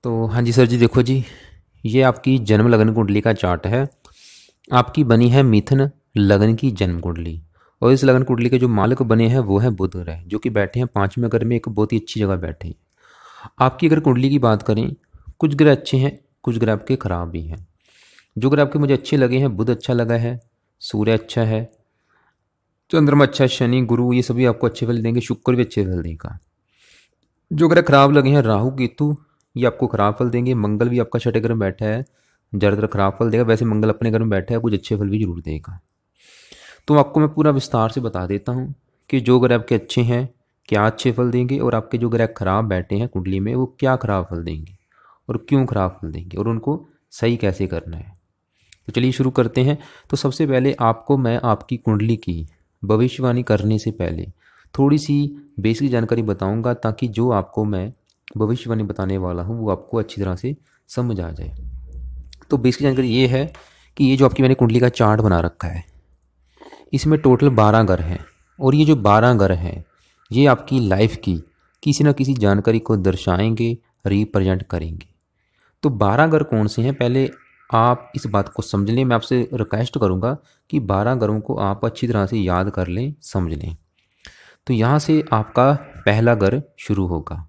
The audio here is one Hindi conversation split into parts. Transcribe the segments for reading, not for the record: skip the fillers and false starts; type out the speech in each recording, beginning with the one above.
तो हाँ जी सर जी, देखो जी, ये आपकी जन्म लगन कुंडली का चार्ट है। आपकी बनी है मिथुन लगन की जन्म कुंडली। और इस लगन कुंडली के जो मालिक बने हैं वो है बुध ग्रह, जो कि बैठे हैं पांचवें घर में, एक बहुत ही अच्छी जगह बैठे हैं। आपकी अगर कुंडली की बात करें, कुछ ग्रह अच्छे हैं, कुछ ग्रह आपके खराब भी हैं। जो ग्रह आपके मुझे अच्छे लगे हैं, बुध अच्छा लगा है, सूर्य अच्छा है, चंद्रमा अच्छा है, शनि गुरु ये सभी आपको अच्छे फल देंगे, शुक्र भी अच्छे फल देगा। जो ग्रह खराब लगे हैं, राहु केतु, ये आपको खराब फल देंगे। मंगल भी आपका छठे घर में बैठा है, ज़्यादातर खराब फल देगा। वैसे मंगल अपने घर में बैठा है, कुछ अच्छे फल भी जरूर देगा। तो आपको मैं पूरा विस्तार से बता देता हूँ कि जो ग्रह आपके अच्छे हैं क्या अच्छे फल देंगे, और आपके जो ग्रह खराब बैठे हैं कुंडली में वो क्या खराब फल देंगे और क्यों खराब फल देंगे, और उनको सही कैसे करना है। तो चलिए शुरू करते हैं। तो सबसे पहले आपको मैं आपकी कुंडली की भविष्यवाणी करने से पहले थोड़ी सी बेसिक जानकारी बताऊंगा, ताकि जो आपको मैं भविष्यवाणी बताने वाला हूँ वो आपको अच्छी तरह से समझ आ जाए। तो बेसिक जानकारी ये है कि ये जो आपकी मैंने कुंडली का चार्ट बना रखा है, इसमें टोटल 12 घर हैं। और ये जो 12 घर हैं ये आपकी लाइफ की किसी न किसी जानकारी को दर्शाएंगे, रिप्रेजेंट करेंगे। तो 12 घर कौन से हैं, पहले आप इस बात को समझ लें। मैं आपसे रिक्वेस्ट करूंगा कि 12 घरों को आप अच्छी तरह से याद कर लें, समझ लें। तो यहाँ से आपका पहला घर शुरू होगा।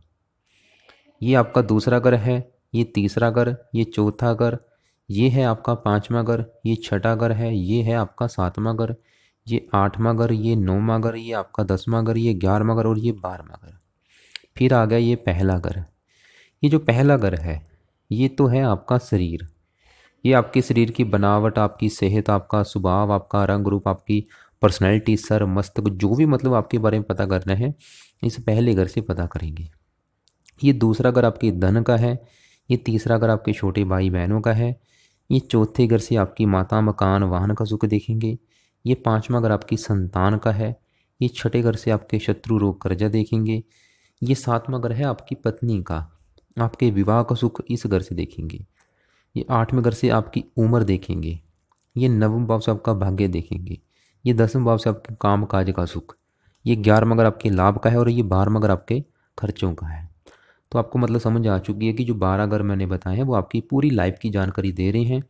ये आपका दूसरा घर है, ये तीसरा घर, ये चौथा घर, ये है आपका पांचवा घर, ये छठा घर है, ये है आपका सातवां घर, ये आठवां घर, ये नौवां घर, ये आपका 10वां घर, ये 11वां घर और ये 12वां घर। फिर आ गया ये पहला घर। ये जो पहला घर है ये तो है आपका शरीर। ये आपके शरीर की बनावट, आपकी सेहत, आपका स्वभाव, आपका रंग रूप, आपकी पर्सनैलिटी, सर मस्तक, जो भी मतलब आपके बारे में पता करना है इस पहले घर से पता करेंगे। ये दूसरा घर आपके धन का है, ये तीसरा घर आपके छोटे भाई बहनों का है, ये चौथे घर से आपकी माता, मकान, वाहन का सुख देखेंगे, ये पांचवा घर आपकी संतान का है, ये छठे घर से आपके शत्रु, रोग, कर्जा देखेंगे, ये सातवां घर है आपकी पत्नी का, आपके विवाह का सुख इस घर से देखेंगे, ये आठवें घर से आपकी उम्र देखेंगे, ये नवम भाव से आपका भाग्य देखेंगे, ये 10वें भाव से आपके काम काज का सुख, ये 11वां घर आपके लाभ का है, और ये 12वां घर आपके खर्चों का है। तो आपको मतलब समझ आ चुकी है कि जो 12 घर मैंने बताए हैं वो आपकी पूरी लाइफ की जानकारी दे रहे हैं।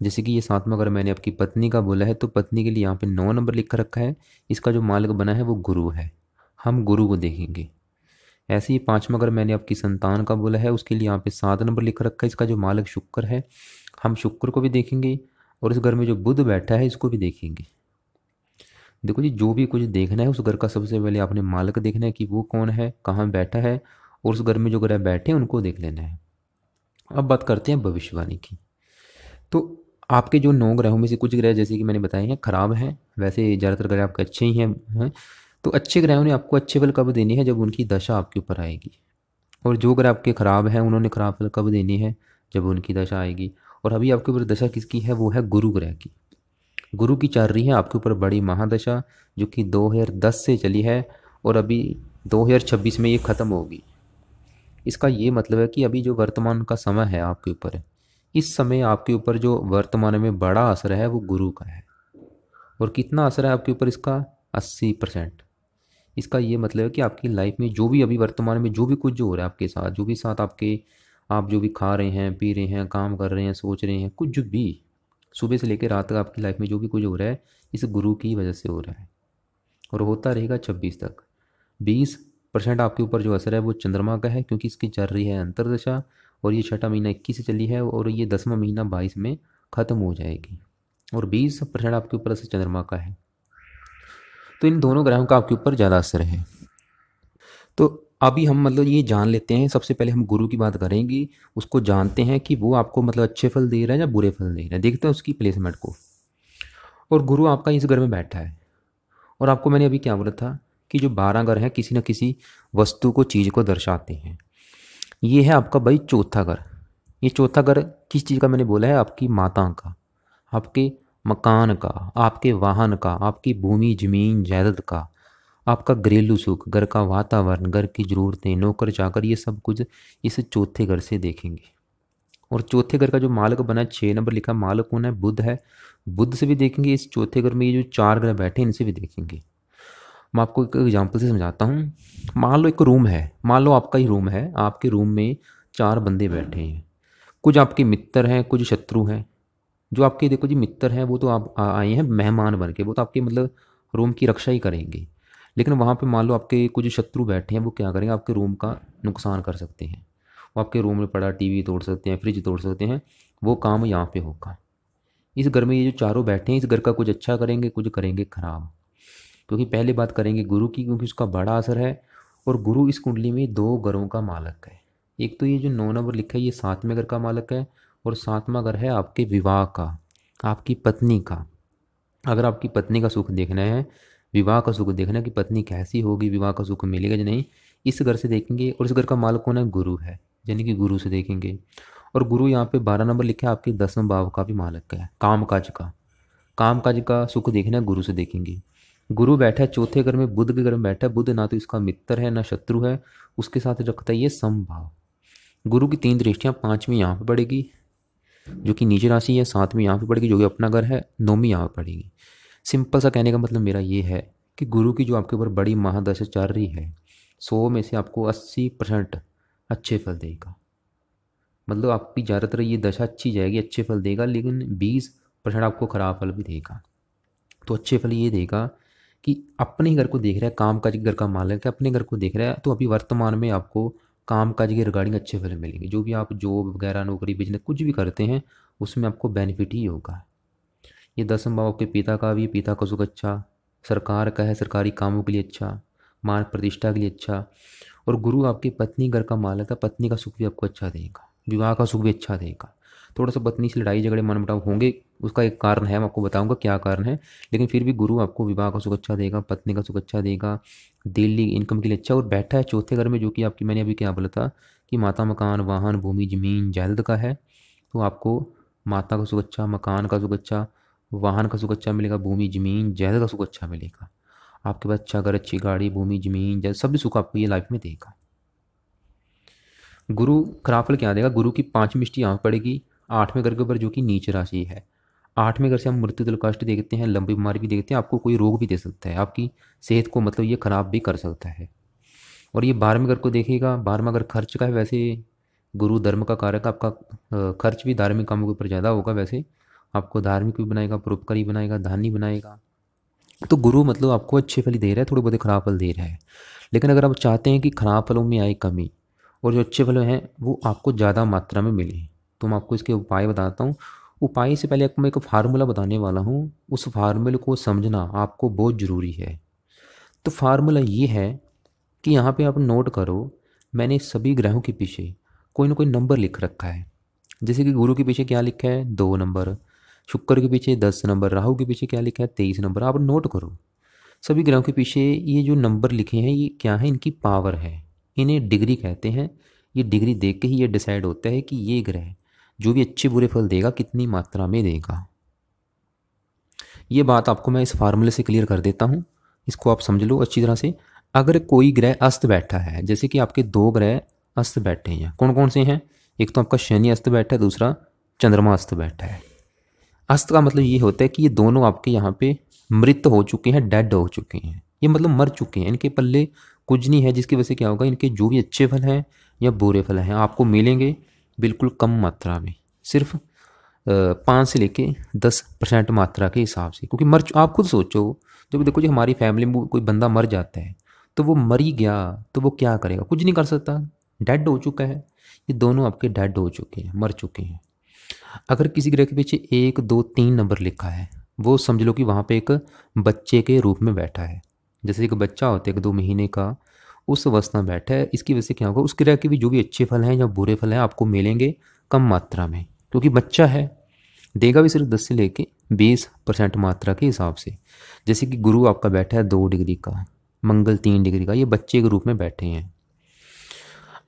जैसे कि ये सातवां घर मैंने आपकी पत्नी का बोला है, तो पत्नी के लिए यहाँ पे 9 नंबर लिख कर रखा है। इसका जो मालिक बना है वो गुरु है, हम गुरु को देखेंगे। ऐसे ही पांचवा घर मैंने आपकी संतान का बोला है, उसके लिए यहाँ पे 7 नंबर लिख रखा है। इसका जो मालिक शुक्र है, हम शुक्र को भी देखेंगे, और इस घर में जो बुध बैठा है इसको भी देखेंगे। देखो जी, जो भी कुछ देखना है उस घर का सबसे पहले आपने मालिक देखना है कि वो कौन है, कहाँ बैठा है, और उस घर में जो ग्रह बैठे हैं उनको देख लेना है। अब बात करते हैं भविष्यवाणी की। तो आपके जो 9 ग्रहों में से कुछ ग्रह जैसे कि मैंने बताए हैं खराब हैं, वैसे ज़्यादातर ग्रह आपके अच्छे ही हैं। तो अच्छे ग्रहों ने आपको अच्छे फल कब देने हैं, जब उनकी दशा आपके ऊपर आएगी। और जो ग्रह आपके खराब हैं उन्होंने खराब फल कब देने हैं, जब उनकी दशा आएगी। और अभी आपके ऊपर दशा किसकी है, वो है गुरु ग्रह की। गुरु की चल रही है आपके ऊपर बड़ी महादशा, जो कि 2010 से चली है, और अभी 2026 में ये ख़त्म होगी। इसका ये मतलब है कि अभी जो वर्तमान का समय है आपके ऊपर है, इस समय आपके ऊपर जो वर्तमान में बड़ा असर है वो गुरु का है। और कितना असर है आपके ऊपर इसका, 80%। इसका ये मतलब है कि आपकी लाइफ में जो भी अभी वर्तमान में जो भी कुछ जो हो रहा है आपके साथ, जो भी साथ आपके, आप जो भी खा रहे हैं, पी रहे हैं, काम कर रहे हैं, सोच रहे हैं, कुछ भी सुबह से लेकर रात तक आपकी लाइफ में जो भी कुछ हो रहा है इस गुरु की वजह से हो रहा है, और होता रहेगा 26 तक। 20% आपके ऊपर जो असर है वो चंद्रमा का है, क्योंकि इसकी चल रही है अंतरदशा, और ये छठा महीना 21 से चली है, और ये 10वां महीना 22 में ख़त्म हो जाएगी। और 20% आपके ऊपर असर चंद्रमा का है। तो इन दोनों ग्रहों का आपके ऊपर ज़्यादा असर है। तो अभी हम मतलब ये जान लेते हैं, सबसे पहले हम गुरु की बात करेंगे, उसको जानते हैं कि वो आपको मतलब अच्छे फल दे रहा है या बुरे फल दे रहा है, देखते हैं उसकी प्लेसमेंट को। और गुरु आपका इस घर में बैठा है, और आपको मैंने अभी क्या बोला था कि जो 12 घर हैं किसी न किसी वस्तु को, चीज़ को दर्शाते हैं। ये है आपका भाई चौथा घर। ये चौथा घर किस चीज़ का मैंने बोला है, आपकी माता का, आपके मकान का, आपके वाहन का, आपकी भूमि जमीन जायदाद का, आपका घरेलू सुख, घर का वातावरण, घर की ज़रूरतें, नौकर चाकर, ये सब कुछ इस चौथे घर से देखेंगे। और चौथे घर का जो मालिक बना है, 6 नंबर लिखा, मालिक कौन है, बुध है। बुध से भी देखेंगे, इस चौथे घर में ये जो 4 ग्रह बैठे हैं इनसे भी देखेंगे। मैं आपको एक एग्जांपल से समझाता हूँ। मान लो एक रूम है, मान लो आपका ही रूम है, आपके रूम में 4 बंदे बैठे हैं, कुछ आपके मित्र हैं, कुछ शत्रु हैं। जो आपके देखो जी मित्र हैं वो तो आप आए हैं मेहमान बन के, वो तो आपके मतलब रूम की रक्षा ही करेंगे। लेकिन वहाँ पे मान लो आपके कुछ शत्रु बैठे हैं, वो क्या करेंगे, आपके रूम का नुकसान कर सकते हैं। वो आपके रूम में पड़ा टीवी तोड़ सकते हैं, फ्रिज तोड़ सकते हैं। वो काम यहाँ पे होगा। इस घर में ये जो चारों बैठे हैं, इस घर का कुछ अच्छा करेंगे, कुछ करेंगे खराब। क्योंकि पहले बात करेंगे गुरु की, क्योंकि उसका बड़ा असर है। और गुरु इस कुंडली में 2 घरों का मालक है। एक तो ये जो 9 नंबर लिखा है, ये 7वें घर का मालक है। और 7वां घर है आपके विवाह का, आपकी पत्नी का। अगर आपकी पत्नी का सुख देखना है, विवाह का सुख देखना है कि पत्नी कैसी होगी, विवाह का सुख मिलेगा या नहीं, इस घर से देखेंगे। और इस घर का मालक कौन है, गुरु है, यानी कि गुरु से देखेंगे। और गुरु यहाँ पे 12 नंबर लिखा है, आपके 10वें भाव का भी मालक है, कामकाज का। कामकाज का सुख देखना है, गुरु से देखेंगे। गुरु बैठा है चौथे घर में, बुध के घर में बैठा है। बुध ना तो इसका मित्र है ना शत्रु है, उसके साथ रखता है ये समभाव। गुरु की 3 दृष्टियां, 5वीं यहाँ पे पड़ेगी जो कि नीचे राशि है, 7वीं यहाँ पे पड़ेगी जो कि अपना घर है, 9वीं यहाँ पे पड़ेगी। सिंपल सा कहने का मतलब मेरा ये है कि गुरु की जो आपके ऊपर बड़ी महादशा चल रही है, 100 में से आपको 80% अच्छे फल देगा। मतलब आपकी ज़्यादातर ये दशा अच्छी जाएगी, अच्छे फल देगा, लेकिन 20% आपको खराब फल भी देगा। तो अच्छे फल ये देगा कि अपने ही घर को देख रहा है, काम काज घर का मालिक है, अपने घर को देख रहा है, तो अभी वर्तमान में आपको काम काज के रिगार्डिंग अच्छे फल मिलेंगे। जो भी आप जॉब वगैरह, नौकरी, बिजनेस कुछ भी करते हैं, उसमें आपको बेनिफिट ही होगा। ये 10वें भाव के पिता का भी, पिता का सुख अच्छा, सरकार का है, सरकारी कामों के लिए अच्छा, मान प्रतिष्ठा के लिए अच्छा। और गुरु आपकी पत्नी घर का मालक है, पत्नी का सुख भी आपको अच्छा देगा, विवाह का सुख भी अच्छा देगा। थोड़ा सा पत्नी से लड़ाई झगड़े मनमुटाव होंगे, उसका एक कारण है, मैं आपको बताऊंगा क्या कारण है। लेकिन फिर भी गुरु आपको विवाह का सुख अच्छा देगा, पत्नी का सुख अच्छा देगा, डेली इनकम के लिए अच्छा। और बैठा है चौथे घर में, जो कि आपकी मैंने अभी क्या बोला था कि माता, मकान, वाहन, भूमि, जमीन, जायदाद का है। तो आपको माता का सुख अच्छा, मकान का सुख अच्छा, वाहन का सुख अच्छा मिलेगा, भूमि, जमीन, जायदाद का सुख अच्छा मिलेगा। आपके पास अच्छा घर, अच्छी गाड़ी, भूमि, जमीन, जायदाद सभी सुख आपको ये लाइफ में देगा। गुरु खराब फल क्या देगा, गुरु की 5वीं दृष्टि यहाँ पड़ेगी 8वें घर के ऊपर, जो कि नीच राशि है। 8वें घर से हम मृत्यु दल कष्ट देखते हैं, लंबी बीमारी भी देखते हैं, आपको कोई रोग भी दे सकता है, आपकी सेहत को मतलब ये खराब भी कर सकता है। और ये 12वें घर को देखेगा। 12वां घर खर्च का है। वैसे गुरु धर्म का कारक, आपका खर्च भी धार्मिक कामों के ऊपर ज़्यादा होगा। वैसे आपको धार्मिक भी बनाएगा, परोपकारी बनाएगा, दानी बनाएगा। तो गुरु मतलब आपको अच्छे फल ही दे रहा है, थोड़े बहुत खराब फल दे रहा है। लेकिन अगर आप चाहते हैं कि खराब फलों में आए कमी और जो अच्छे फल हैं वो आपको ज़्यादा मात्रा में मिले, तो मैं आपको इसके उपाय बताता हूँ। उपाय से पहले आपको मैं एक फार्मूला बताने वाला हूँ, उस फार्मूले को समझना आपको बहुत ज़रूरी है। तो फार्मूला ये है कि यहाँ पे आप नोट करो, मैंने सभी ग्रहों के पीछे कोई ना कोई नंबर लिख रखा है। जैसे कि गुरु के पीछे क्या लिखा है, 2 नंबर। शुक्र के पीछे 10 नंबर। राहु के पीछे क्या लिखा है, 23 नंबर। आप नोट करो, सभी ग्रहों के पीछे ये जो नंबर लिखे हैं ये क्या है, इनकी पावर है, इन्हें डिग्री कहते हैं। ये डिग्री देख के ही ये डिसाइड होता है कि ये ग्रह जो भी अच्छे बुरे फल देगा कितनी मात्रा में देगा। ये बात आपको मैं इस फार्मूले से क्लियर कर देता हूँ, इसको आप समझ लो अच्छी तरह से। अगर कोई ग्रह अस्त बैठा है, जैसे कि आपके 2 ग्रह अस्त बैठे हैं, कौन कौन से हैं, एक तो आपका शनि अस्त बैठा है, दूसरा चंद्रमा अस्त बैठा है। अस्त का मतलब ये होता है कि ये दोनों आपके यहाँ पे मृत हो चुके हैं, डेड हो चुके हैं, ये मतलब मर चुके हैं, इनके पल्ले कुछ नहीं है। जिसकी वजह से क्या होगा, इनके जो भी अच्छे फल हैं या बुरे फल हैं आपको मिलेंगे बिल्कुल कम मात्रा में, सिर्फ 5 से लेके 10% मात्रा के हिसाब से। क्योंकि आप खुद सोचो, जब देखो जी हमारी फैमिली में कोई बंदा मर जाता है तो वो मर ही गया, तो वो क्या करेगा, कुछ नहीं कर सकता, डेड हो चुका है। ये दोनों आपके डेड हो चुके हैं, मर चुके हैं। अगर किसी ग्रह के पीछे 1, 2, 3 नंबर लिखा है, वो समझ लो कि वहाँ पे एक बच्चे के रूप में बैठा है। जैसे एक बच्चा होता है 1-2 महीने का, उस अवस्था में बैठा है। इसकी वजह से क्या होगा, उस ग्रह के भी जो भी अच्छे फल हैं या बुरे फल हैं आपको मिलेंगे कम मात्रा में, क्योंकि बच्चा है, देगा भी सिर्फ 10 से लेके 20% मात्रा के हिसाब से। जैसे कि गुरु आपका बैठा है 2 डिग्री का, मंगल 3 डिग्री का, ये बच्चे के रूप में बैठे हैं।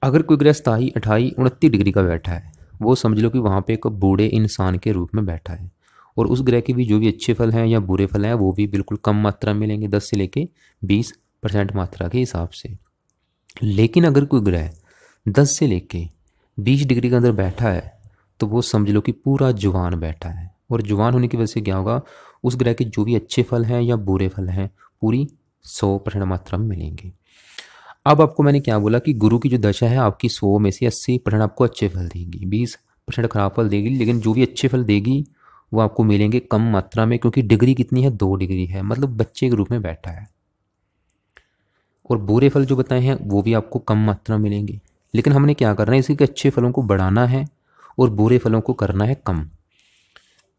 अगर कोई ग्रह 27, 28, 29 डिग्री का बैठा है, वो समझ लो कि वहाँ पे एक बूढ़े इंसान के रूप में बैठा है। और उस ग्रह के भी जो भी अच्छे फल हैं या बुरे फल हैं वो भी बिल्कुल कम मात्रा में मिलेंगे, 10 से लेके 20% मात्रा के हिसाब से। लेकिन अगर कोई ग्रह 10 से लेके 20 डिग्री के अंदर बैठा है तो वो समझ लो कि पूरा जुवान बैठा है। और जुवान होने की वजह से क्या होगा, उस ग्रह के जो भी अच्छे फल हैं या बुरे फल हैं पूरी 100% मात्रा में मिलेंगे। अब आपको मैंने क्या बोला कि गुरु की जो दशा है आपकी 100 में से 80% आपको अच्छे फल देगी, 20% खराब फल देगी, लेकिन जो भी अच्छे फल देगी वो आपको मिलेंगे कम मात्रा में, क्योंकि डिग्री कितनी है, 2 डिग्री है, मतलब बच्चे के रूप में बैठा है। और बुरे फल जो बताए हैं वो भी आपको कम मात्रा में मिलेंगे, लेकिन हमने क्या करना है, इसी के अच्छे फलों को बढ़ाना है और बुरे फलों को करना है कम।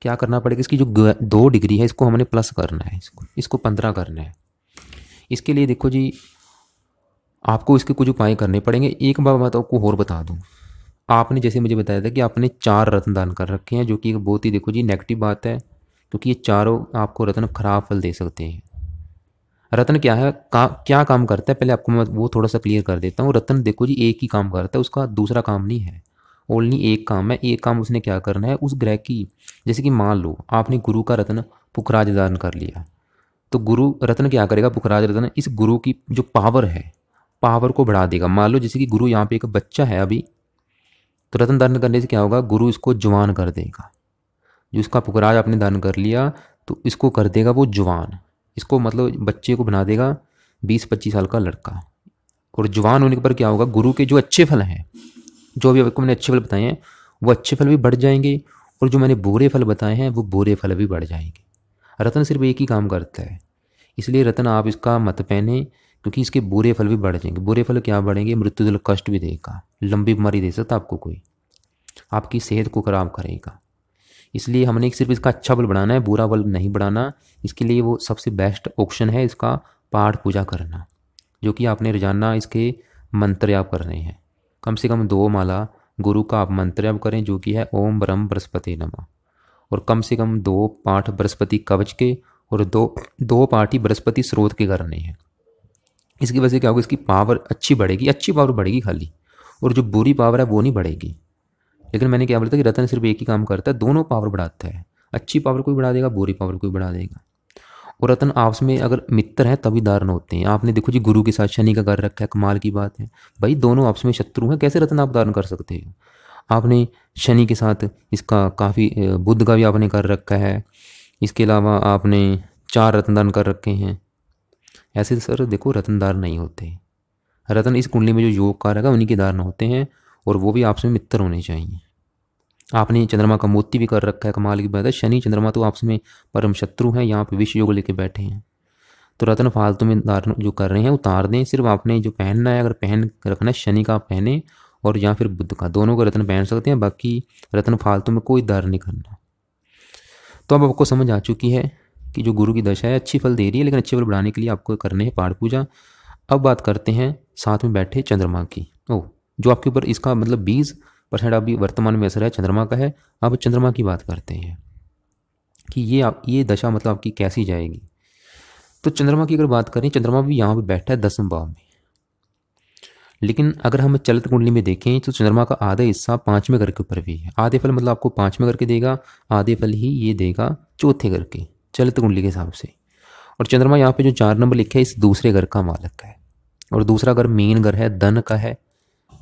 क्या करना पड़ेगा, इसकी जो 2 डिग्री है इसको हमने प्लस करना है, इसको 15 करना है। इसके लिए देखो जी, आपको इसके कुछ उपाय करने पड़ेंगे। एक बात मैं आपको और बता दूं, आपने जैसे मुझे बताया था कि आपने 4 रत्न दान कर रखे हैं, जो कि एक बहुत ही देखो जी नेगेटिव बात है, क्योंकि ये चारों आपको रत्न खराब फल दे सकते हैं। रत्न क्या है, क्या काम करता है, पहले आपको मैं वो थोड़ा सा क्लियर कर देता हूँ। रत्न देखो जी एक ही काम करता है, उसका दूसरा काम नहीं है, ओनली एक काम है। एक काम उसने क्या करना है, उस ग्रह की, जैसे कि मान लो आपने गुरु का रत्न पुखराज दान कर लिया, तो गुरु रत्न क्या करेगा, पुखराज रत्न इस गुरु की जो पावर है, पावर को बढ़ा देगा। मान लो जैसे कि गुरु यहाँ पे एक बच्चा है अभी, तो रत्न दान करने से क्या होगा, गुरु इसको जवान कर देगा। जो इसका पुखराज आपने दान कर लिया तो इसको कर देगा वो जवान, इसको मतलब बच्चे को बना देगा 20-25 साल का लड़का। और जवान होने के पर क्या होगा, गुरु के जो अच्छे फल हैं, जो भी आपको मैंने अच्छे फल बताए हैं वो अच्छे फल भी बढ़ जाएंगे, और जो मैंने बुरे फल बताए हैं वो बुरे फल भी बढ़ जाएंगे। रत्न सिर्फ एक ही काम करता है, इसलिए रत्न आप इसका मत पहने, क्योंकि इसके बुरे फल भी बढ़ जाएंगे। बुरे फल क्या बढ़ेंगे, मृत्यु तुल्य कष्ट भी देगा, लंबी बीमारी दे सकता आपको कोई, आपकी सेहत को खराब करेगा। इसलिए हमने सिर्फ इसका अच्छा बल बढ़ाना है, बुरा बल नहीं बढ़ाना। इसके लिए वो सबसे बेस्ट ऑप्शन है इसका पाठ पूजा करना, जो कि आपने रोजाना इसके मंत्र याप करने हैं। कम से कम 2 माला गुरु का आप मंत्र याप करें, जो कि है ओम ब्रह्म बृहस्पति नमः। और कम से कम 2 पाठ बृहस्पति कवच के और दो पाठ ही बृहस्पति स्रोत के करने हैं। इसकी वजह से क्या होगा, इसकी पावर अच्छी बढ़ेगी, अच्छी पावर बढ़ेगी खाली, और जो बुरी पावर है वो नहीं बढ़ेगी। लेकिन मैंने क्या बोला था कि रत्न सिर्फ एक ही काम करता है, दोनों पावर बढ़ाता है, अच्छी पावर को भी बढ़ा देगा, बुरी पावर को भी बढ़ा देगा। और रत्न आपस में अगर मित्र हैं तभी दारुण होते हैं। आपने देखो जी गुरु के साथ शनि का कर रखा है, कमाल की बात है भाई, दोनों आपस में शत्रु हैं, कैसे रत्न आप धारण कर सकते हो। आपने शनि के साथ इसका काफ़ी बुध का भी आपने कर रखा है, इसके अलावा आपने 4 रत्न दान कर रखे हैं। ऐसे सर देखो रत्नदार नहीं होते, रत्न इस कुंडली में जो योग कारक है उन्हीं के धारण होते हैं, और वो भी आपस में मित्र होने चाहिए। आपने चंद्रमा का मोती भी कर रखा है, कमाल की बात है। शनि चंद्रमा तो आपस में परम शत्रु हैं, यहाँ पे विष योग लेके बैठे हैं। तो रत्न फालतू में धारण जो कर रहे हैं उतार दें, सिर्फ आपने जो पहनना है, अगर पहन रखना है शनि का पहने, और या फिर बुध का, दोनों का रत्न पहन सकते हैं, बाकी रत्न फालतू में कोई धारण नहीं करना। तो अब आपको समझ आ चुकी है कि जो गुरु की दशा है अच्छी फल दे रही है, लेकिन अच्छे फल बढ़ाने के लिए आपको करने हैं पाठ पूजा। अब बात करते हैं साथ में बैठे चंद्रमा की। जो आपके ऊपर इसका मतलब 20% अभी वर्तमान में असर है चंद्रमा का है। अब चंद्रमा की बात करते हैं कि ये दशा मतलब आपकी कैसी जाएगी। तो चंद्रमा की अगर बात करें, चंद्रमा भी यहाँ पे बैठा है 10वें भाव में, लेकिन अगर हम चलित कुंडली में देखें तो चंद्रमा का आधा हिस्सा 5वें घर के ऊपर भी है। आधे फल मतलब आपको 5वें घर के देगा, आधे फल ही ये देगा चौथे घर के, चलित कुंडली के हिसाब से। और चंद्रमा यहाँ पे जो 4 नंबर लिखा है इस दूसरे घर का मालक है, और दूसरा घर मेन घर है, धन का है।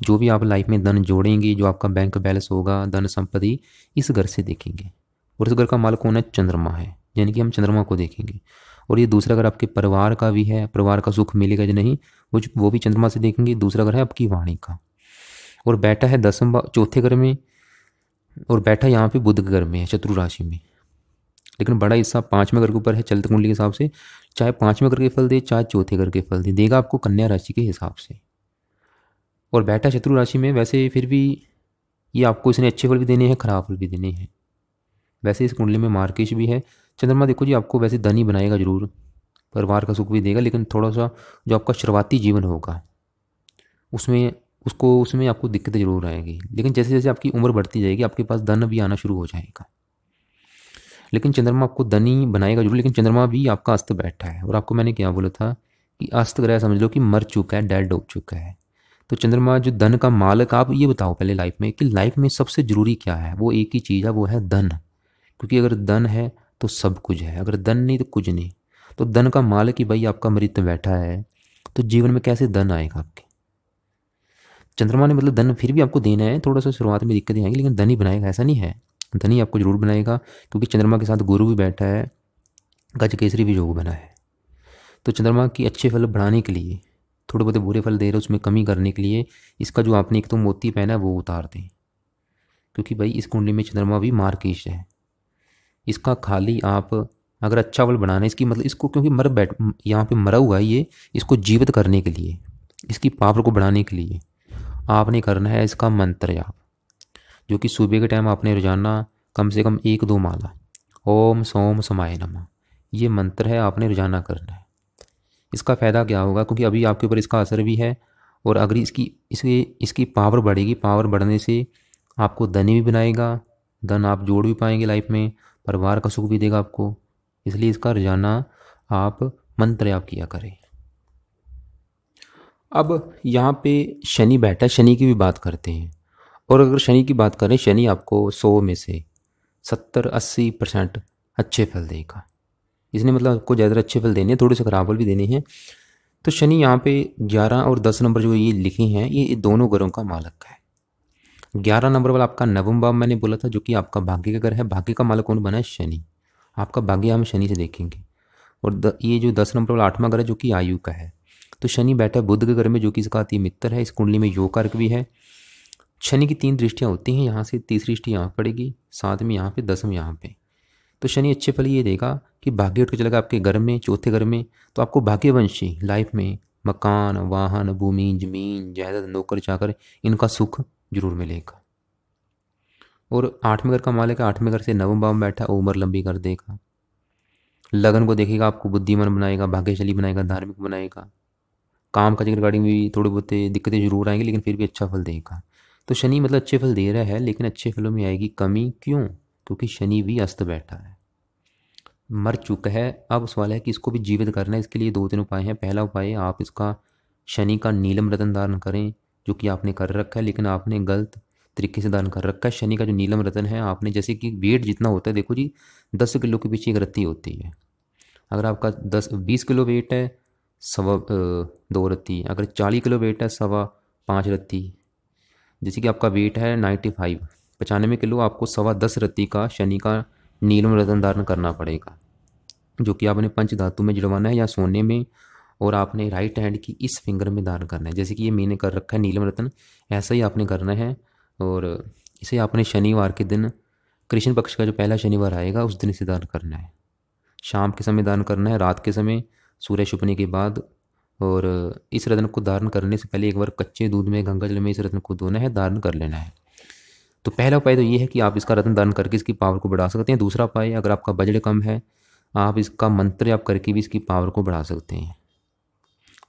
जो भी आप लाइफ में धन जोड़ेंगे, जो आपका बैंक बैलेंस होगा, धन संपत्ति, इस घर से देखेंगे। और इस घर का मालक कौन है, चंद्रमा है, यानी कि हम चंद्रमा को देखेंगे। और ये दूसरा घर आपके परिवार का भी है, परिवार का सुख मिलेगा या नहीं वो भी चंद्रमा से देखेंगे। दूसरा घर है आपकी वाणी का, और बैठा है 10वें चौथे घर में, और बैठा यहाँ पे बुध के घर में है, शत्रु राशि में। लेकिन बड़ा हिस्सा 5वें घर के ऊपर है चलित कुंडली के हिसाब से, चाहे 5वें घर के फल दे चाहे चौथे घर के फल दे, देगा आपको कन्या राशि के हिसाब से। और बैठा शत्रु राशि में, वैसे फिर भी ये आपको इसने अच्छे फल भी देने हैं, खराब फल भी देने हैं। वैसे इस कुंडली में मार्केश भी है। चंद्रमा देखो जी आपको वैसे धनी बनाएगा जरूर, परिवार का सुख भी देगा, लेकिन थोड़ा सा जो आपका शुरुआती जीवन होगा उसमें आपको दिक्कतें जरूर आएगी। लेकिन जैसे जैसे आपकी उम्र बढ़ती जाएगी आपके पास धन भी आना शुरू हो जाएगा। लेकिन चंद्रमा आपको धनी बनाएगा जरूर, लेकिन चंद्रमा भी आपका अस्त बैठा है। और आपको मैंने क्या बोला था कि अस्त ग्रह समझ लो कि मर चुका है, डेड हो चुका है। तो चंद्रमा जो धन का मालक, आप ये बताओ पहले लाइफ में कि लाइफ में सबसे जरूरी क्या है। वो एक ही चीज़ है, वो है धन। क्योंकि अगर धन है तो सब कुछ है, अगर धन नहीं तो कुछ नहीं। तो धन का मालक ही भाई आपका मृत बैठा है, तो जीवन में कैसे धन आएगा आपके। चंद्रमा ने मतलब धन फिर भी आपको देना है, थोड़ा सा शुरुआत में दिक्कतें आएंगी, लेकिन धन ही बनाएगा ऐसा नहीं है, धन ही आपको जरूर बनाएगा। क्योंकि चंद्रमा के साथ गुरु भी बैठा है, गज केसरी भी योग बना है। तो चंद्रमा की अच्छे फल बढ़ाने के लिए थोड़े बहुत बुरे फल दे रहे हो उसमें कमी करने के लिए इसका जो आपने एक तो मोती पहना है वो उतार दें, क्योंकि भाई इस कुंडली में चंद्रमा भी मार्गशीर्ष है। इसका खाली आप अगर अच्छा फल बनाना है इसकी मतलब इसको, क्योंकि मर बैठ यहाँ पे मरा हुआ है ये, इसको जीवित करने के लिए, इसकी पावर को बढ़ाने के लिए आपने करना है इसका मंत्र जाप, जो कि सुबह के टाइम आपने रोजाना कम से कम 1-2 माला ओम सोम समाय नमः ये मंत्र है आपने रोजाना करना है। इसका फ़ायदा क्या होगा, क्योंकि अभी आपके ऊपर इसका असर भी है और अगर इसकी पावर बढ़ेगी, पावर बढ़ने से आपको धनी भी बनाएगा, धन आप जोड़ भी पाएंगे लाइफ में, परिवार का सुख भी देगा आपको। इसलिए इसका रोजाना आप मंत्र जाप किया करें। अब यहाँ पे शनि बैठा है, शनि की भी बात करते हैं। और अगर शनि की बात करें, शनि आपको 100 में से 70-80% अच्छे फल देगा। इसने मतलब आपको ज़्यादा अच्छे फल देने हैं, थोड़े से खराब फल भी देने हैं। तो शनि यहाँ पे 11 और 10 नंबर जो ये लिखे हैं ये दोनों ग्रहों का मालक है। 11 नंबर वाला आपका नवम भाव मैंने बोला था, जो कि आपका भाग्य का घर है। भाग्य का मालक कौन बना है? शनि। आपका भाग्य हम शनि से देखेंगे। और ये जो 10 नंबर वाला 8वां घर है जो कि आयु का है। तो शनि बैठा है बुध के घर में, जो कि इसका अति मित्र है। इस कुंडली में योग कारक भी है। शनि की 3 दृष्टियाँ होती हैं, यहाँ से तीसरी दृष्टि यहाँ पड़ेगी, साथ में यहाँ पे 10वें यहाँ पे। तो शनि अच्छे फल ये देगा कि भाग्य उठ के चलेगा आपके घर में, चौथे घर में। तो आपको भाग्यवंशी लाइफ में मकान, वाहन, भूमि, जमीन, जायदाद, नौकर चाकर, इनका सुख जरूर मिलेगा। और 8वें घर का मालिक है, 8वें घर से नवम भाव में बैठा, उम्र लंबी कर देगा। लगन को देखेगा, आपको बुद्धिमान बनाएगा, भाग्यशाली बनाएगा, धार्मिक बनाएगा। काम काज के रिगार्डिंग भी थोड़ी बहुत दिक्कतें जरूर आएंगी, लेकिन फिर भी अच्छा फल देगा। तो शनि मतलब अच्छे फल दे रहा है, लेकिन अच्छे फलों में आएगी कमी। क्यों? क्योंकि शनि भी अस्त बैठा है, मर चुका है। अब सवाल है कि इसको भी जीवित करना है। इसके लिए 2-3 उपाय हैं। पहला उपाय, आप इसका शनि का नीलम रत्न दान करें, जो कि आपने कर रखा है, लेकिन आपने गलत तरीके से दान कर रखा है। शनि का जो नीलम रत्न है, आपने जैसे कि वेट जितना होता है, देखो जी 10 किलो के पीछे एक रत्ती होती है। अगर आपका 20 किलो वेट है, 2.25 रत्ती। अगर 40 किलो वेट है, 5.25 रत्ती। जैसे कि आपका वेट है 95 किलो, आपको 10.25 रत्ती का शनि का नीलम रत्न धारण करना पड़ेगा, जो कि आपने पंच धातु में जुड़वाना है या सोने में। और आपने राइट हैंड की इस फिंगर में दान करना है, जैसे कि ये मैंने कर रखा है नीलम रत्न, ऐसा ही आपने करना है। और इसे आपने शनिवार के दिन, कृष्ण पक्ष का जो पहला शनिवार आएगा उस दिन इसे दान करना है। शाम के समय दान करना है, रात के समय सूर्य छुपने के बाद। और इस रत्न को धारण करने से पहले एक बार कच्चे दूध में, गंगा जल में इस रत्न को धोना है, धारण कर लेना है। तो पहला उपाय तो ये है कि आप इसका रत्न दान करके इसकी पावर को बढ़ा सकते हैं। दूसरा उपाय, अगर आपका बजट कम है, आप इसका मंत्र आप करके भी इसकी पावर को बढ़ा सकते हैं।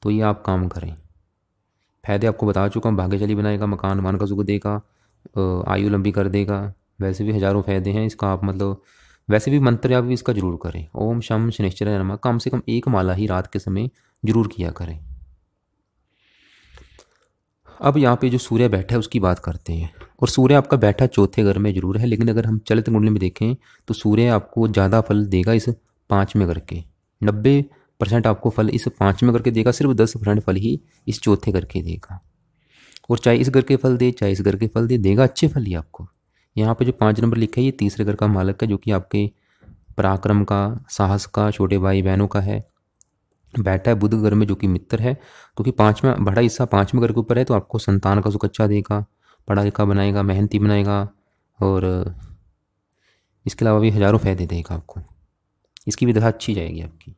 तो ये आप काम करें। फायदे आपको बता चुका हूँ, भाग्यशाली बनाएगा, मकान मान का सुख देगा, आयु लंबी कर देगा। वैसे भी हज़ारों फायदे हैं इसका, आप मतलब वैसे भी मंत्र आप भी इसका जरूर करें। ओम शम शनिश्चराय नमः कम से कम 1 माला ही रात के समय जरूर किया करें। अब यहाँ पे जो सूर्य बैठा है उसकी बात करते हैं। और सूर्य आपका बैठा चौथे घर में जरूर है, लेकिन अगर हम चलित कुंडली में देखें तो सूर्य आपको ज़्यादा फल देगा इस 5वें घर के। 90% आपको फल इस 5वें घर के देगा, सिर्फ 10% फल ही इस चौथे घर के देगा। और चाहे इस घर के फल दे, चाहे इस घर के फल दे, देगा अच्छे फल ही आपको। यहाँ पे जो 5 नंबर लिखा है ये तीसरे घर का मालक है, जो कि आपके पराक्रम का, साहस का, छोटे भाई बहनों का है। बैठा है बुध घर में, जो कि मित्र है, क्योंकि 5वां बड़ा हिस्सा 5वें घर के ऊपर है। तो आपको संतान का सुख अच्छा देगा, पढ़ा लिखा बनाएगा, मेहनती बनाएगा। और इसके अलावा भी हज़ारों फायदे देगा आपको। इसकी भी दशा अच्छी जाएगी आपकी।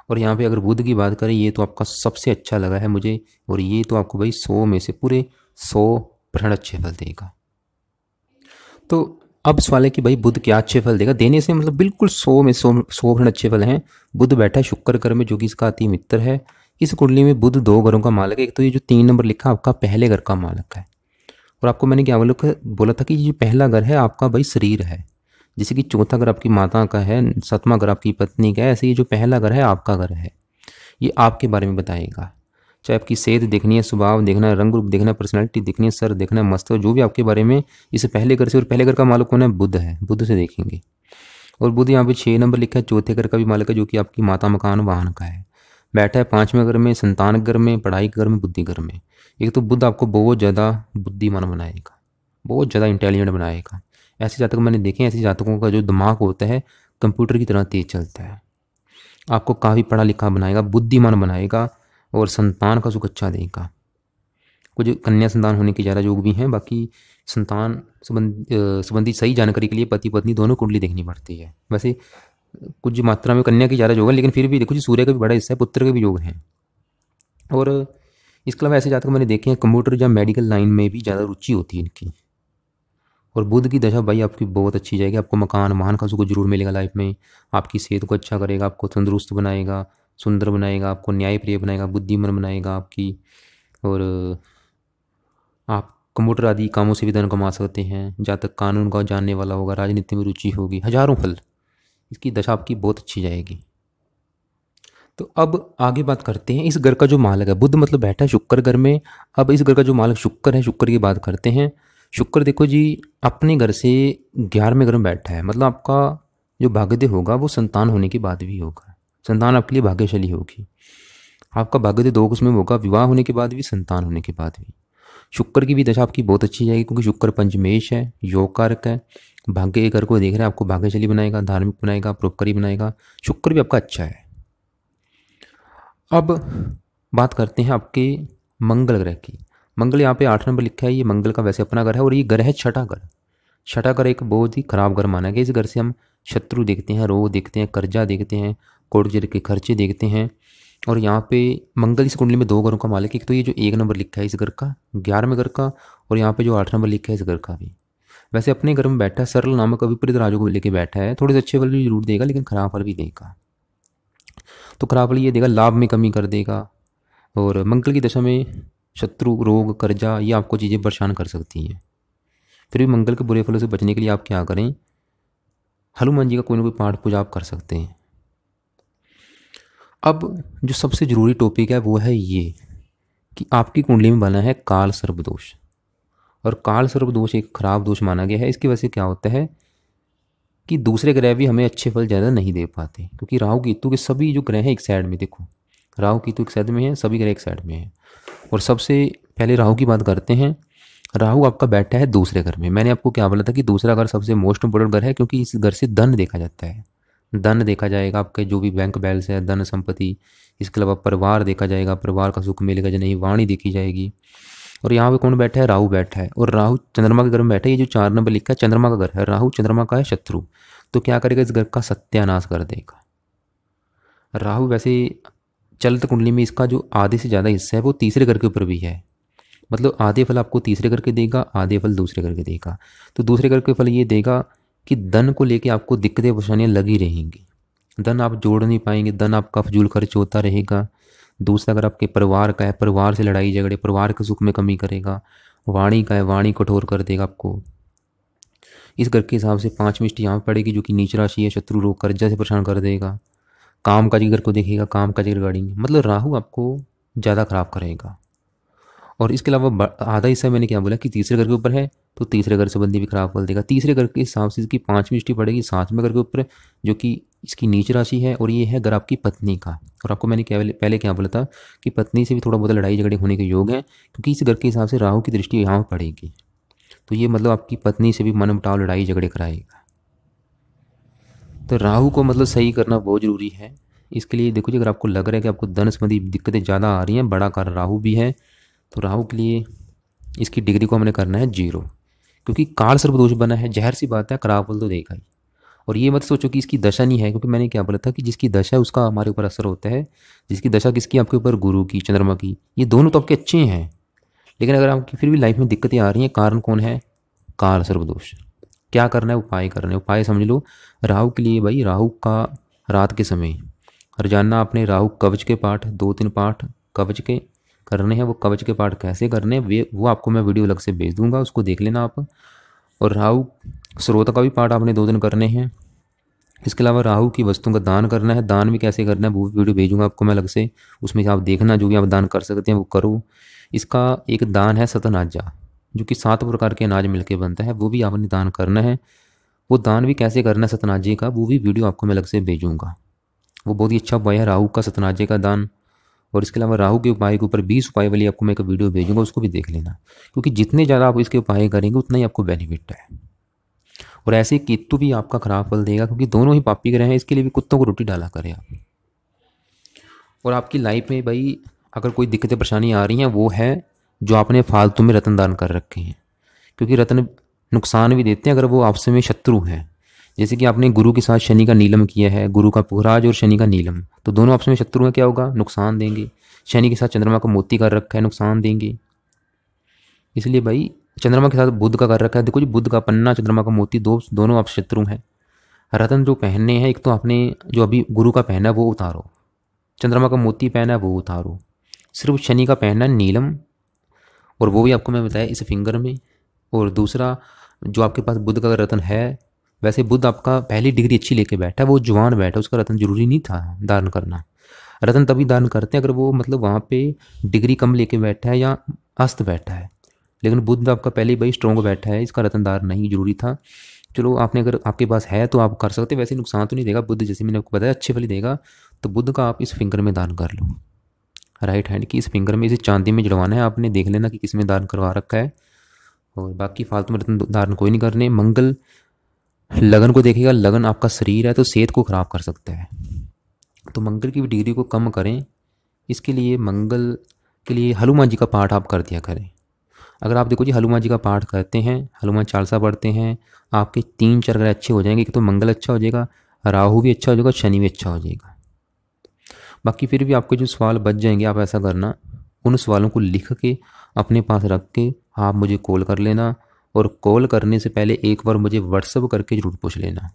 और यहाँ पे अगर बुध की बात करें, ये तो आपका सबसे अच्छा लगा है मुझे। और ये तो आपको भाई 100 में से पूरे 100% अच्छे फल देगा। तो अब सवाल है कि भाई बुध क्या अच्छे फल देगा? देने से मतलब बिल्कुल 100 में 100% अच्छे फल हैं। बुध बैठा है शुक्र घर में, जो कि इसका अति मित्र है। इस कुंडली में बुध 2 घरों का मालक है। एक तो ये जो 3 नंबर लिखा आपका पहले घर का मालक है। और आपको मैंने क्या बोला था कि ये पहला घर है आपका भाई शरीर है। जैसे कि चौथा घर आपकी माता का है, 7वां घर आपकी पत्नी का है, ऐसे ये जो पहला घर है आपका घर है। ये आपके बारे में बताएगा। चाहे आपकी सेहत देखनी है, स्वभाव देखना है, रंग रूप देखना है, पर्सनैलिटी देखनी है, सर देखना है, मस्त जो भी आपके बारे में इसे पहले घर से। और पहले घर का मालिक कौन है? बुध है। बुध से देखेंगे। और बुध यहाँ पे 6 नंबर लिखा है, चौथे घर का भी मालिक है, जो कि आपकी माता, मकान, वाहन का है। बैठा है 5वें घर में, संतान घर में, पढ़ाई घर में, बुद्धि घर में। एक तो बुध आपको बहुत ज़्यादा बुद्धिमान बनाएगा, बहुत ज़्यादा इंटेलिजेंट बनाएगा। ऐसे जातक मैंने देखे हैं, ऐसे जातकों का जो दिमाग होता है कंप्यूटर की तरह तेज चलता है। आपको काफ़ी पढ़ा लिखा बनाएगा, बुद्धिमान बनाएगा। और संतान का सुख अच्छा देगा। कुछ कन्या संतान होने के ज़्यादा योग भी हैं। बाकी संतान संबंधी सही जानकारी के लिए पति पत्नी दोनों कुंडली देखनी पड़ती है। वैसे कुछ मात्रा में कन्या की ज़्यादा योग है, लेकिन फिर भी देखो जी सूर्य का भी बड़ा हिस्सा है, पुत्र के भी योग हैं। और इसके अलावा ऐसे जातक मैंने देखे हैं कंप्यूटर या मेडिकल लाइन में भी ज़्यादा रुचि होती है इनकी। और बुध की दशा भाई आपकी बहुत अच्छी जाएगी, आपको मकान वाहन का सुख जरूर मिलेगा लाइफ में। आपकी सेहत को अच्छा करेगा, आपको तंदुरुस्त बनाएगा, सुंदर बनाएगा, आपको न्यायप्रिय बनाएगा, बुद्धिमान बनाएगा आपकी। और आप कंप्यूटर आदि कामों से भी धन कमा सकते हैं। जहाँ तक कानून का जानने वाला होगा, राजनीति में रुचि होगी, हजारों फल। इसकी दशा आपकी बहुत अच्छी जाएगी। तो अब आगे बात करते हैं इस घर का जो मालक है, बुध मतलब बैठा है शुक्र घर में। अब इस घर का जो मालक शुक्र है, शुक्र की बात करते हैं। शुक्र देखो जी अपने घर से 11वें घर में बैठा है, मतलब आपका जो भाग्योदय होगा वो संतान होने के बाद भी होगा। संतान आपके लिए भाग्यशाली होगी। आपका भाग्योदय 2 किस्म में होगा, विवाह होने के बाद भी, संतान होने के बाद भी। शुक्र की भी दशा आपकी बहुत अच्छी जाएगी, क्योंकि शुक्र पंचमेश है, योग कारक है। भाग्य के घर को देख रहे हैं, आपको भाग्यशाली बनाएगा, धार्मिक बनाएगा, परोपकारी बनाएगा। शुक्र भी आपका अच्छा है। अब बात करते हैं आपके मंगल ग्रह की। मंगल यहाँ पे 8 नंबर लिखा है, ये मंगल का वैसे अपना घर है। और ये घर है छठा घर। छठा घर एक बहुत ही खराब घर माना गया। इस घर से हम शत्रु देखते हैं, रोग देखते हैं, कर्जा देखते हैं, कोर्ट कचहरी के खर्चे देखते हैं। और यहाँ पे मंगल इस कुंडली में 2 घरों का मालिक है। एक तो ये जो 1 नंबर लिखा है इस घर का, 11वें घर का, और यहाँ पे जो 8 नंबर लिखा है इस घर का भी। वैसे अपने घर में बैठा है, सरल नामक विपरीत राजू को लेकर बैठा है। थोड़े से अच्छे फल भी जरूर देगा, लेकिन खराब फल भी देगा। तो खराब फल ये देगा, लाभ में कमी कर देगा। और मंगल की दशा में शत्रु, रोग, कर्जा, ये आपको चीज़ें परेशान कर सकती हैं। फिर भी मंगल के बुरे फलों से बचने के लिए आप क्या करें, हनुमान जी का कोई ना कोई पाठ पूजा आप कर सकते हैं। अब जो सबसे ज़रूरी टॉपिक है वो है ये कि आपकी कुंडली में बना है काल सर्प दोष। और काल सर्प दोष एक खराब दोष माना गया है। इसकी वजह से क्या होता है कि दूसरे ग्रह भी हमें अच्छे फल ज़्यादा नहीं दे पाते, क्योंकि राहु केतु के सभी जो ग्रह हैं एक साइड में, देखो राहु केतु एक साइड में है, सभी ग्रह एक साइड में है। और सबसे पहले राहु की बात करते हैं। राहु आपका बैठा है दूसरे घर में। मैंने आपको क्या बोला था कि दूसरा घर सबसे मोस्ट इंपोर्टेंट घर है, क्योंकि इस घर से धन देखा जाता है। धन देखा जाएगा, आपके जो भी बैंक बैलेंस है, धन संपत्ति। इसके अलावा परिवार देखा जाएगा, परिवार का सुख मिलेगा या नहीं, वाणी देखी जाएगी। और यहाँ पे कौन बैठा है, राहु बैठा है। और राहु चंद्रमा के घर में बैठा है। ये जो 4 नंबर लिखा है चंद्रमा का घर है, राहु चंद्रमा का है शत्रु। तो क्या करेगा, इस घर का सत्यानाश कर देगा। राहु वैसे चलित कुंडली में इसका जो आधे से ज़्यादा हिस्सा है वो तीसरे घर के ऊपर भी है। मतलब आधे फल आपको तीसरे घर के देगा, आधे फल दूसरे घर के देगा। तो दूसरे घर के फल ये देगा कि धन को लेके आपको दिक्कतें परेशानियाँ लगी रहेंगी। धन आप जोड़ नहीं पाएंगे, धन आपका फजूल खर्च होता रहेगा। दूसरा अगर आपके परिवार का है, परिवार से लड़ाई झगड़े, परिवार के सुख में कमी करेगा। वाणी का है, वाणी कठोर कर देगा आपको। इस घर के हिसाब से 5 मिष्टी यहाँ पड़ेगी, जो कि नीच राशि है, शत्रु रोग कर्जा से परेशान कर देगा। काम काज घर को देखेगा, काम काज रिगार्डिंग, मतलब राहु आपको ज़्यादा खराब करेगा। और इसके अलावा आधा हिस्सा मैंने क्या बोला कि तीसरे घर के ऊपर है, तो तीसरे घर संबंधी भी खराब फल देगा। तीसरे घर के हिसाब से इसकी 5वीं दृष्टि पड़ेगी 7वें घर के ऊपर, जो कि इसकी नीच राशि है। और ये है घर आपकी पत्नी का। और आपको मैंने क्या पहले क्या बोला था कि पत्नी से भी थोड़ा बहुत लड़ाई झगड़े होने के योग है, क्योंकि इस घर के हिसाब से राहु की दृष्टि यहाँ पड़ेगी। तो ये मतलब आपकी पत्नी से भी मनमुटाव, लड़ाई झगड़े कराएगा। तो राहु को मतलब सही करना बहुत ज़रूरी है। इसके लिए देखो जी, अगर आपको लग रहा है कि आपको धन संबंधी दिक्कतें ज़्यादा आ रही हैं, बड़ा कारण राहु भी है, तो राहु के लिए इसकी डिग्री को हमने करना है 0, क्योंकि काल सर्पदोष बना है। जहर सी बात है, खराब फल तो देगा ही। और ये मत सोचो कि इसकी दशा नहीं है, क्योंकि मैंने क्या बोला था कि जिसकी दशा है उसका हमारे ऊपर असर होता है। जिसकी दशा किसकी, आपके ऊपर गुरु की, चंद्रमा की, ये दोनों तो आपके अच्छे हैं। लेकिन अगर आपकी फिर भी लाइफ में दिक्कतें आ रही हैं, कारण कौन है, काल सर्पदोष। क्या करना है, उपाय करना है। उपाय समझ लो, राहु के लिए भाई, राहु का रात के समय रोजाना अपने राहु कवच के पाठ 2-3 पाठ कवच के करने हैं। वो कवच के पाठ कैसे करने हैं वो आपको मैं वीडियो अलग से भेज दूंगा, उसको देख लेना आप। और राहु स्रोत का भी पाठ आपने 2 दिन करने हैं। इसके अलावा राहु की वस्तुओं का दान करना है। दान भी कैसे करना है वो वीडियो भेजूंगा आपको मैं अलग से, उसमें से आप देखना, जो भी आप दान कर सकते हैं वो करो। इसका एक दान है सतनाजा, जो कि 7 प्रकार के अनाज मिलके बनता है, वो भी आपने दान करना है। वो दान भी कैसे करना है सतनाजे का, वो भी वीडियो आपको मैं अलग से भेजूंगा। वो बहुत ही अच्छा उपाय है राहु का सतनाजे का दान। और इसके अलावा राहु के उपाय के ऊपर 20 उपाय वाली आपको मैं एक वीडियो भेजूंगा, उसको भी देख लेना, क्योंकि जितने ज़्यादा आप इसके उपाय करेंगे उतना ही आपको बेनिफिट है। और ऐसे केतु भी आपका खराब फल देगा, क्योंकि दोनों ही पापी ग्रह हैं। इसके लिए भी कुत्तों को रोटी डाला करें आप। और आपकी लाइफ में भाई अगर कोई दिक्कतें परेशानी आ रही हैं वो है जो आपने फालतू में रत्न दान कर रखे हैं, क्योंकि रत्न नुकसान भी देते हैं अगर वो आपस में शत्रु हैं। जैसे कि आपने गुरु के साथ शनि का नीलम किया है, गुरु का पुखराज और शनि का नीलम, तो दोनों आपस में शत्रु हैं, क्या होगा, नुकसान देंगे। शनि के साथ चंद्रमा का मोती कर रखा है, नुकसान देंगे। इसलिए भाई चंद्रमा के साथ बुध का कर रखा है, देखो जी बुध का पन्ना चंद्रमा का मोती दोनों आप शत्रु हैं। रत्न जो पहनने हैं, एक तो आपने जो अभी गुरु का पहना है वो उतारो, चंद्रमा का मोती पहना है वो उतारो, सिर्फ शनि का पहनना है नीलम, और वो भी आपको मैं बताया इस फिंगर में। और दूसरा जो आपके पास बुध का रत्न है, वैसे बुध आपका पहली डिग्री अच्छी लेके बैठा है, वो जवान बैठा है, उसका रत्न जरूरी नहीं था दान करना। रत्न तभी दान करते हैं अगर वो मतलब वहाँ पे डिग्री कम लेके बैठा है या अस्त बैठा है, लेकिन बुध आपका पहले ही भाई स्ट्रॉन्ग बैठा है, इसका रत्न दान नहीं जरूरी था। चलो आपने अगर आपके पास है तो आप कर सकते, वैसे नुकसान तो नहीं देगा बुध, जैसे मैंने आपको बताया अच्छे फल ही देगा। तो बुध का आप इस फिंगर में दान कर लो, राइट हैंड की इस फिंगर में, इसे चांदी में जड़वाना है आपने, देख लेना कि किस में दान करवा रखा है। और बाकी फालतू में रत्न दान कोई नहीं करने। मंगल लगन को देखेगा, लगन आपका शरीर है तो सेहत को खराब कर सकता है, तो मंगल की डिग्री को कम करें। इसके लिए मंगल के लिए हनुमान जी का पाठ आप कर दिया करें। अगर आप देखो जी हनुमान जी का पाठ करते हैं, हनुमान चालीसा पढ़ते हैं, आपके 3-4 ग्रह अच्छे हो जाएंगे कि तो मंगल अच्छा हो जाएगा, राहु भी अच्छा हो जाएगा, शनि भी अच्छा हो जाएगा। बाकी फिर भी आपके जो सवाल बच जाएंगे, आप ऐसा करना उन सवालों को लिख के अपने पास रख के आप मुझे कॉल कर लेना, और कॉल करने से पहले एक बार मुझे व्हाट्सअप करके ज़रूर पूछ लेना।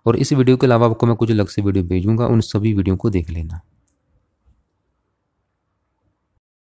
और इस वीडियो के अलावा आपको मैं कुछ अलग से वीडियो भेजूंगा, उन सभी वीडियो को देख लेना।